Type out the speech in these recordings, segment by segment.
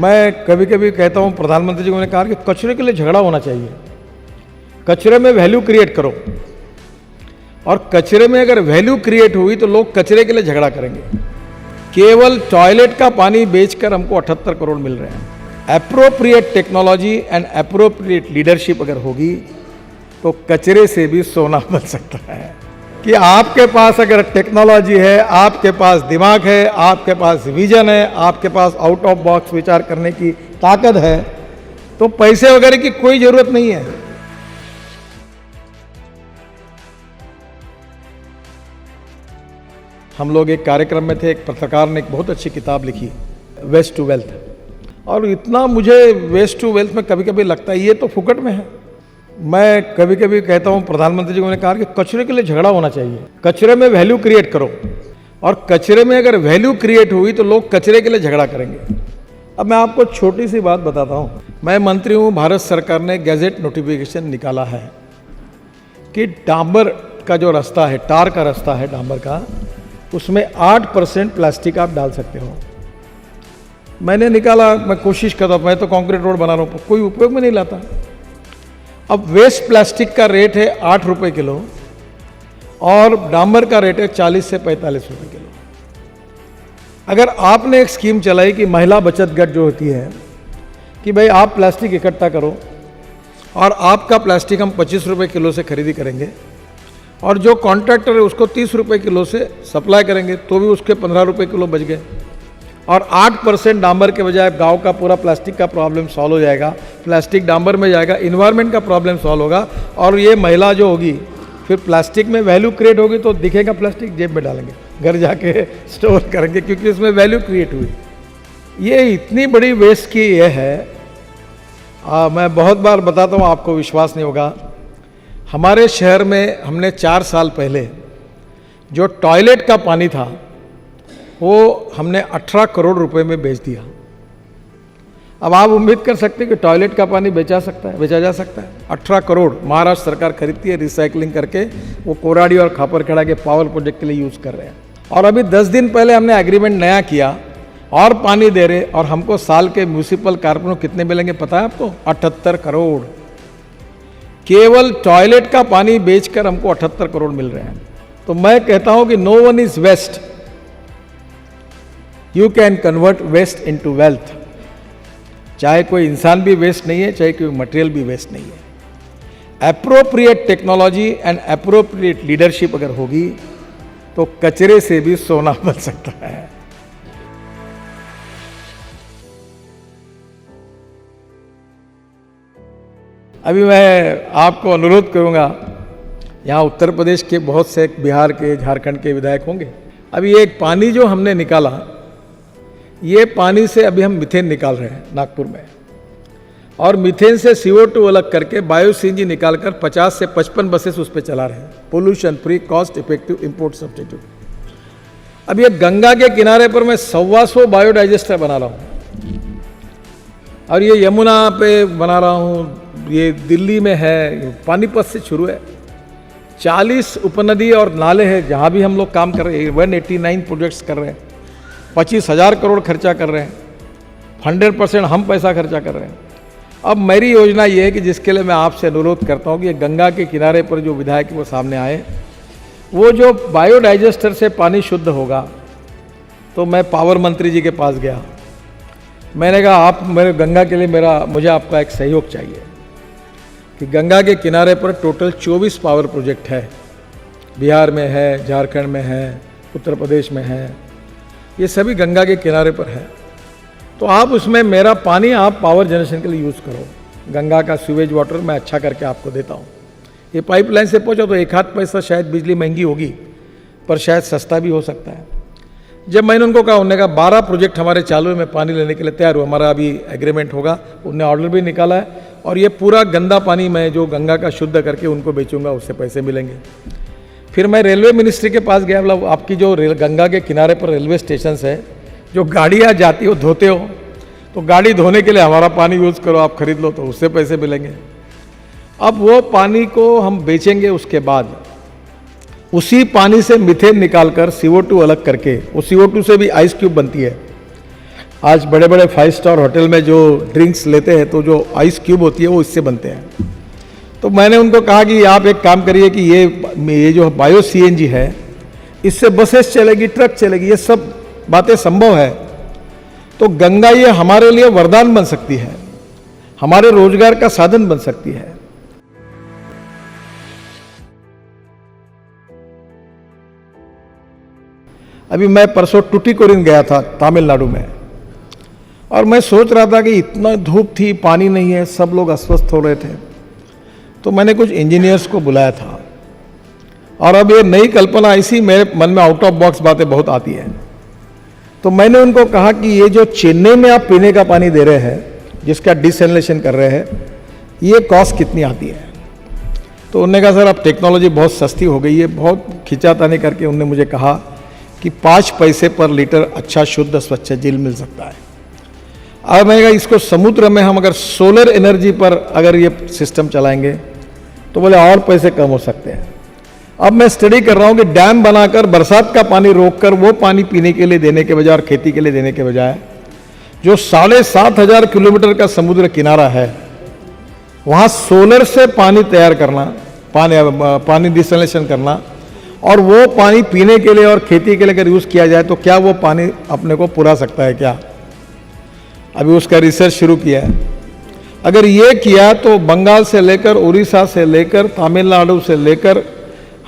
मैं कभी कभी कहता हूँ, प्रधानमंत्री जी ने कहा कि कचरे के लिए झगड़ा होना चाहिए, कचरे में वैल्यू क्रिएट करो। और कचरे में अगर वैल्यू क्रिएट हुई तो लोग कचरे के लिए झगड़ा करेंगे। केवल टॉयलेट का पानी बेचकर हमको 78 करोड़ मिल रहे हैं। Appropriate technology and appropriate leadership अगर होगी तो कचरे से भी सोना बन सकता है। कि आपके पास अगर टेक्नोलॉजी है, आपके पास दिमाग है, आपके पास विजन है, आपके पास आउट ऑफ बॉक्स विचार करने की ताकत है, तो पैसे वगैरह की कोई जरूरत नहीं है। हम लोग एक कार्यक्रम में थे, एक पत्रकार ने एक बहुत अच्छी किताब लिखी, वेस्ट टू वेल्थ। और इतना मुझे वेस्ट टू वेल्थ में कभी कभी लगता है ये तो फुकट में है। मैं कभी कभी कहता हूँ, प्रधानमंत्री जी ने कहा कि कचरे के लिए झगड़ा होना चाहिए, कचरे में वैल्यू क्रिएट करो। और कचरे में अगर वैल्यू क्रिएट हुई तो लोग कचरे के लिए झगड़ा करेंगे। अब मैं आपको छोटी सी बात बताता हूँ। मैं मंत्री हूँ, भारत सरकार ने गैजेट नोटिफिकेशन निकाला है कि डांबर का जो रास्ता है, टार का रास्ता है डांबर का, उसमें 8% प्लास्टिक आप डाल सकते हो। मैंने निकाला, मैं कोशिश करता हूँ, मैं तो कंक्रीट रोड बना रहा हूँ, कोई उपयोग में नहीं लाता। अब वेस्ट प्लास्टिक का रेट है 8 रुपये किलो और डांबर का रेट है 40 से 45 रुपये किलो। अगर आपने एक स्कीम चलाई कि महिला बचत गट जो होती है कि भाई आप प्लास्टिक इकट्ठा करो और आपका प्लास्टिक हम 25 रुपये किलो से खरीदी करेंगे और जो कॉन्ट्रैक्टर है उसको 30 रुपये किलो से सप्लाई करेंगे, तो भी उसके 15 रुपये किलो बच गए और 8% डांबर के बजाय गांव का पूरा प्लास्टिक का प्रॉब्लम सॉल्व हो जाएगा। प्लास्टिक डांबर में जाएगा, इन्वायरमेंट का प्रॉब्लम सॉल्व होगा। और ये महिला जो होगी फिर प्लास्टिक में वैल्यू क्रिएट होगी तो दिखेगा प्लास्टिक, जेब में डालेंगे, घर जाके स्टोर करेंगे, क्योंकि उसमें वैल्यू क्रिएट हुई। ये इतनी बड़ी वेस्ट की ये है। मैं बहुत बार बताता हूँ, आपको विश्वास नहीं होगा। हमारे शहर में हमने 4 साल पहले जो टॉयलेट का पानी था वो हमने 18 करोड़ रुपए में बेच दिया। अब आप उम्मीद कर सकते हैं कि टॉयलेट का पानी बेचा जा सकता है। 18 करोड़ महाराष्ट्र सरकार खरीदती है, रिसाइकलिंग करके वो कोराडी और खापरखेड़ा के पावर प्रोजेक्ट के लिए यूज़ कर रहे हैं। और अभी 10 दिन पहले हमने एग्रीमेंट नया किया और पानी दे रहे, और हमको साल के म्यूनिसिपल कारपोरेशन कितने मिलेंगे पता है आपको? 78 करोड़। केवल टॉयलेट का पानी बेचकर हमको 78 करोड़ मिल रहे हैं। तो मैं कहता हूं कि no one is waste, you can convert waste into wealth. चाहे कोई इंसान भी वेस्ट नहीं है, चाहे कोई मटेरियल भी वेस्ट नहीं है। Appropriate technology and appropriate leadership अगर होगी तो कचरे से भी सोना बन सकता है। अभी मैं आपको अनुरोध करूंगा, यहाँ उत्तर प्रदेश के बहुत से, बिहार के, झारखंड के विधायक होंगे। अभी एक पानी जो हमने निकाला, ये पानी से अभी हम मीथेन निकाल रहे हैं नागपुर में, और मीथेन से CO2 अलग करके बायो CNG निकालकर 50 से 55 बसेस उस पर चला रहे हैं। Pollution free, cost effective import substitute. अब ये गंगा के किनारे पर मैं 125 बायोडाइजेस्टर बना रहा हूँ, और ये यमुना पे बना रहा हूँ, ये दिल्ली में है, पानीपत से शुरू है। 40 उपनदी और नाले हैं जहाँ भी हम लोग काम कर रहे हैं। 189 प्रोजेक्ट्स कर रहे हैं, 25,000 करोड़ खर्चा कर रहे हैं, 100% हम पैसा खर्चा कर रहे हैं। अब मेरी योजना ये है कि जिसके लिए मैं आपसे अनुरोध करता हूँ कि ये गंगा के किनारे पर जो विधायक वो सामने आए, वो जो बायोडाइजेस्टर से पानी शुद्ध होगा। तो मैं पावर मंत्री जी के पास गया, मैंने कहा आप मेरे गंगा के लिए मुझे आपका एक सहयोग चाहिए कि गंगा के किनारे पर टोटल 24 पावर प्रोजेक्ट है, बिहार में है, झारखंड में है, उत्तर प्रदेश में है, ये सभी गंगा के किनारे पर है। तो आप उसमें मेरा पानी आप पावर जनरेशन के लिए यूज़ करो। गंगा का सीवेज वाटर मैं अच्छा करके आपको देता हूँ। ये पाइपलाइन से पहुँचा तो 1 पैसा शायद बिजली महंगी होगी, पर शायद सस्ता भी हो सकता है। जब मैंने उनको कहा, उन्होंने कहा 12 प्रोजेक्ट हमारे चालू है, मैं पानी लेने के लिए तैयार हूँ, हमारा अभी एग्रीमेंट होगा। उन्होंने ऑर्डर भी निकाला है, और ये पूरा गंदा पानी मैं जो गंगा का शुद्ध करके उनको बेचूंगा, उससे पैसे मिलेंगे। फिर मैं रेलवे मिनिस्ट्री के पास गया, मतलब आपकी जो गंगा के किनारे पर रेलवे स्टेशन है, जो गाड़ियाँ जाती हो धोते हो, तो गाड़ी धोने के लिए हमारा पानी यूज़ करो, आप खरीद लो तो उससे पैसे मिलेंगे। अब वो पानी को हम बेचेंगे, उसके बाद उसी पानी से मीथेन निकालकर CO2 अलग करके, उस CO2 से भी आइस क्यूब बनती है, आज बड़े बड़े 5 स्टार होटल में जो ड्रिंक्स लेते हैं तो जो आइस क्यूब होती है वो इससे बनते हैं। तो मैंने उनको कहा कि आप एक काम करिए कि ये जो बायो सीएनजी है इससे बसेस चलेगी, ट्रक चलेगी, ये सब बातें संभव है। तो गंगा ये हमारे लिए वरदान बन सकती है, हमारे रोजगार का साधन बन सकती है। अभी मैं परसों टुटीकोरिन गया था तमिलनाडु में, और मैं सोच रहा था कि इतना धूप थी, पानी नहीं है, सब लोग अस्वस्थ हो रहे थे। तो मैंने कुछ इंजीनियर्स को बुलाया था, और अब ये नई कल्पना ऐसी मेरे मन में आउट ऑफ बॉक्स बातें बहुत आती है। तो मैंने उनको कहा कि ये जो चेन्नई में आप पीने का पानी दे रहे हैं, जिसका डिसैलिनेशन कर रहे हैं, ये कॉस्ट कितनी आती है? तो उन्होंने कहा सर अब टेक्नोलॉजी बहुत सस्ती हो गई है। बहुत खिंचातानी करके उन्होंने मुझे कहा कि 5 पैसे पर लीटर अच्छा शुद्ध स्वच्छ जल मिल सकता है। अब मैंने कहा इसको समुद्र में हम अगर सोलर एनर्जी पर अगर ये सिस्टम चलाएंगे तो बोले और पैसे कम हो सकते हैं। अब मैं स्टडी कर रहा हूँ कि डैम बनाकर बरसात का पानी रोककर वो पानी पीने के लिए देने के बजाय और खेती के लिए देने के बजाय जो 7,500 किलोमीटर का समुद्र किनारा है वहाँ सोलर से पानी तैयार करना, पानी डिसैलिनेशन करना, और वो पानी पीने के लिए और खेती के लिए अगर यूज़ किया जाए तो क्या वो पानी अपने को पुरा सकता है क्या? अभी उसका रिसर्च शुरू किया है। अगर ये किया तो बंगाल से लेकर उड़ीसा से लेकर तमिलनाडु से लेकर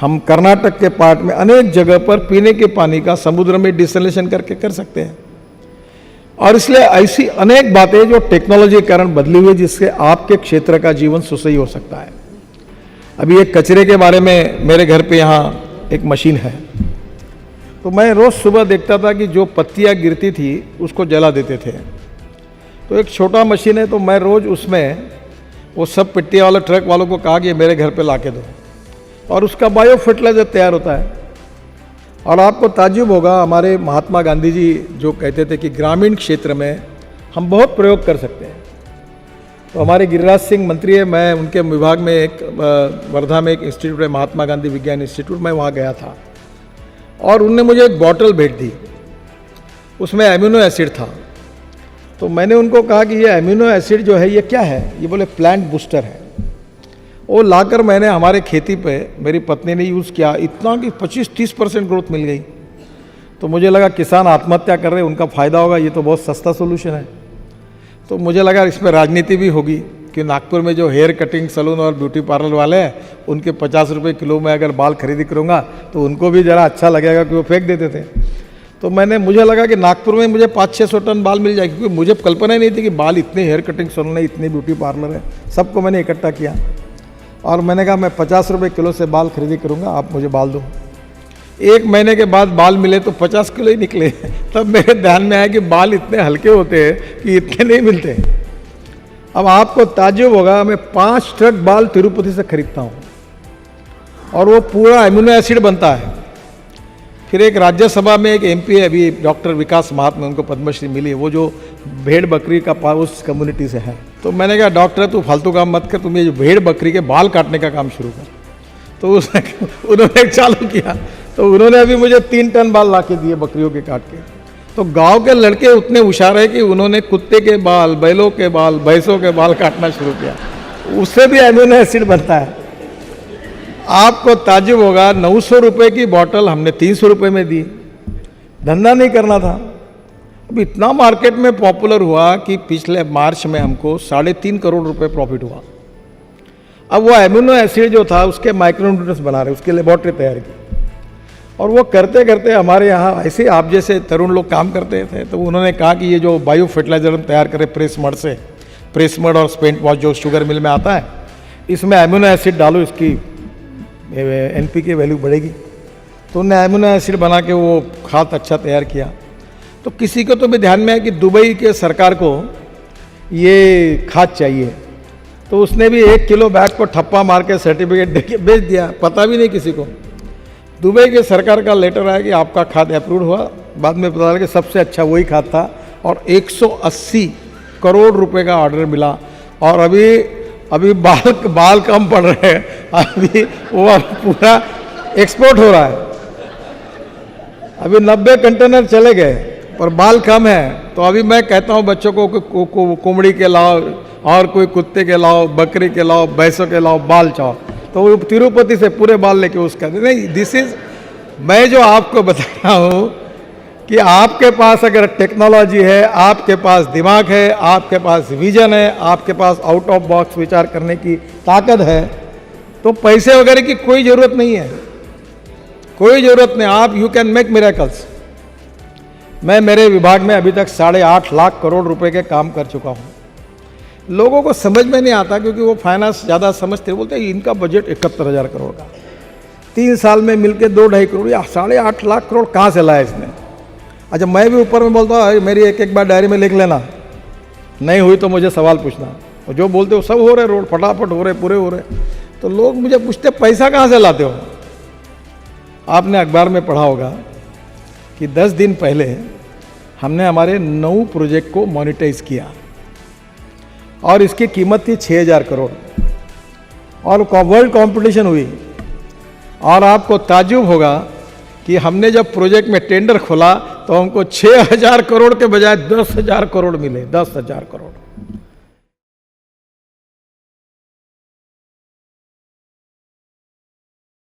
हम कर्नाटक के पार्ट में अनेक जगह पर पीने के पानी का समुद्र में डिसैलिनेशन करके कर सकते हैं। और इसलिए ऐसी अनेक बातें जो टेक्नोलॉजी के कारण बदली हुई, जिससे आपके क्षेत्र का जीवन सुसही हो सकता है। अभी एक कचरे के बारे में, मेरे घर पे यहाँ एक मशीन है, तो मैं रोज़ सुबह देखता था कि जो पत्तियाँ गिरती थी उसको जला देते थे। तो एक छोटा मशीन है, तो मैं रोज़ उसमें वो सब पट्टिया वाले ट्रक वालों को कहा कि मेरे घर पे ला के दो, और उसका बायो फर्टिलाइजर तैयार होता है। और आपको ताज्जुब होगा, हमारे महात्मा गांधी जी जो कहते थे कि ग्रामीण क्षेत्र में हम बहुत प्रयोग कर सकते हैं। तो हमारे गिरिराज सिंह मंत्री है, मैं उनके विभाग में एक वर्धा में एक इंस्टीट्यूट है, महात्मा गांधी विज्ञान इंस्टीट्यूट, मैं वहाँ गया था और उनने मुझे एक बॉटल भेज दी, उसमें एमिनो एसिड था। तो मैंने उनको कहा कि ये एमिनो एसिड जो है ये क्या है? ये बोले प्लांट बूस्टर है। वो लाकर मैंने हमारे खेती पे मेरी पत्नी ने यूज़ किया, इतना कि 25-30% ग्रोथ मिल गई। तो मुझे लगा किसान आत्महत्या कर रहे हैं, उनका फ़ायदा होगा, ये तो बहुत सस्ता सोल्यूशन है। तो मुझे लगा इसमें राजनीति भी होगी कि नागपुर में जो हेयर कटिंग सलून और ब्यूटी पार्लर वाले हैं उनके 50 रुपये किलो में अगर बाल खरीदी करूँगा तो उनको भी ज़रा अच्छा लगेगा कि वो फेंक देते थे। तो मुझे लगा कि नागपुर में मुझे 500-600 टन बाल मिल जाएगी, क्योंकि मुझे कल्पना ही नहीं थी कि बाल इतने हेयर कटिंग सलून है, इतने ब्यूटी पार्लर है। सबको मैंने इकट्ठा किया और मैंने कहा मैं 50 रुपये किलो से बाल खरीदी करूँगा, आप मुझे बाल दो। 1 महीने के बाद बाल मिले तो 50 किलो ही निकले। तब मेरे ध्यान में आया कि बाल इतने हल्के होते हैं कि इतने नहीं मिलते। अब आपको ताज्जुब होगा, मैं 5 ट्रक बाल तिरुपति से खरीदता हूँ और वो पूरा एमिनो एसिड बनता है। फिर एक राज्यसभा में एक MP है अभी, डॉक्टर विकास महात्मा, उनको पद्मश्री मिली है, वो जो भेड़ बकरी का उस कम्युनिटी से है। तो मैंने कहा डॉक्टर तू फालतू काम मत कर, तुम ये जो भेड़ बकरी के बाल काटने का काम शुरू कर। तो उन्होंने चालू किया, तो उन्होंने अभी मुझे 3 टन बाल ला के दिए बकरियों के काट के। तो गांव के लड़के उतने होशियार है कि उन्होंने कुत्ते के बाल, बैलों के बाल, भैंसों के बाल काटना शुरू किया, उससे भी एमिनो एसिड बनता है। आपको ताज्जुब होगा, 900 रुपये की बॉटल हमने 300 रुपये में दी। धंधा नहीं करना था। अब इतना मार्केट में पॉपुलर हुआ कि पिछले मार्च में हमको 3.5 करोड़ रुपए प्रॉफिट हुआ। अब वो एमिनो एसिड जो था उसके माइक्रोन्यूट्रिएंट्स बना रहे, उसके लेबोरेटरी तैयार की, और वो करते करते हमारे यहाँ ऐसे आप जैसे तरुण लोग काम करते थे। तो उन्होंने कहा कि ये जो बायो फर्टिलाइजर हम तैयार करें प्रेस मड से, प्रेस मड और स्पेंट वॉश जो शुगर मिल में आता है, इसमें एमिनो एसिड डालो, इसकी NPK वैल्यू बढ़ेगी। तो उन्होंने एमिनो एसिड बना के वो खाद अच्छा तैयार किया। तो किसी को तो भी ध्यान में है कि दुबई के सरकार को ये खाद चाहिए, तो उसने भी 1 किलो बैग को ठप्पा मार के सर्टिफिकेट दे के बेच दिया, पता भी नहीं किसी को। दुबई के सरकार का लेटर आया कि आपका खाद अप्रूव हुआ। बाद में पता लगा कि सबसे अच्छा वही खाद था, और 180 करोड़ रुपए का ऑर्डर मिला। और अभी बाल कम पड़ रहे हैं, अभी वो पूरा एक्सपोर्ट हो रहा है। अभी 90 कंटेनर चले गए पर बाल कम है। तो अभी मैं कहता हूँ बच्चों को कुमड़ी के लाओ और कोई कुत्ते के लाओ, बकरी के लाओ, भैंसों के लाओ, बाल चाओ, तो वो तिरुपति से पूरे बाल लेके उसका नहीं। दिस इज, मैं जो आपको बता रहा हूँ कि आपके पास अगर टेक्नोलॉजी है, आपके पास दिमाग है, आपके पास विजन है, आपके पास आउट ऑफ बॉक्स विचार करने की ताकत है, तो पैसे वगैरह की कोई ज़रूरत नहीं है, कोई ज़रूरत नहीं। आप यू कैन मेक मिरेकल्स। मैं मेरे विभाग में अभी तक 8.5 लाख करोड़ रुपए के काम कर चुका हूँ। लोगों को समझ में नहीं आता क्योंकि वो फाइनेंस ज़्यादा समझते, बोलते हैं इनका बजट 71,000 करोड़ का, 3 साल में मिलके 2-2.5 करोड़ या 8.5 लाख करोड़ कहाँ से लाया इसने। अच्छा, मैं भी ऊपर में बोलता हूँ मेरी एक बार डायरी में लिख लेना, नहीं हुई तो मुझे सवाल पूछना। और जो बोलते हो सब हो रहे, रोड फटाफट हो रहे, पूरे हो रहे, तो लोग मुझे पूछते पैसा कहाँ से लाते हो। आपने अखबार में पढ़ा होगा कि 10 दिन पहले हमने हमारे 9 प्रोजेक्ट को मोनेटाइज किया और इसकी कीमत थी 6,000 करोड़ और वर्ल्ड कंपटीशन हुई। और आपको ताज्जुब होगा कि हमने जब प्रोजेक्ट में टेंडर खोला तो हमको 6,000 करोड़ के बजाय 10,000 करोड़ मिले, 10,000 करोड़।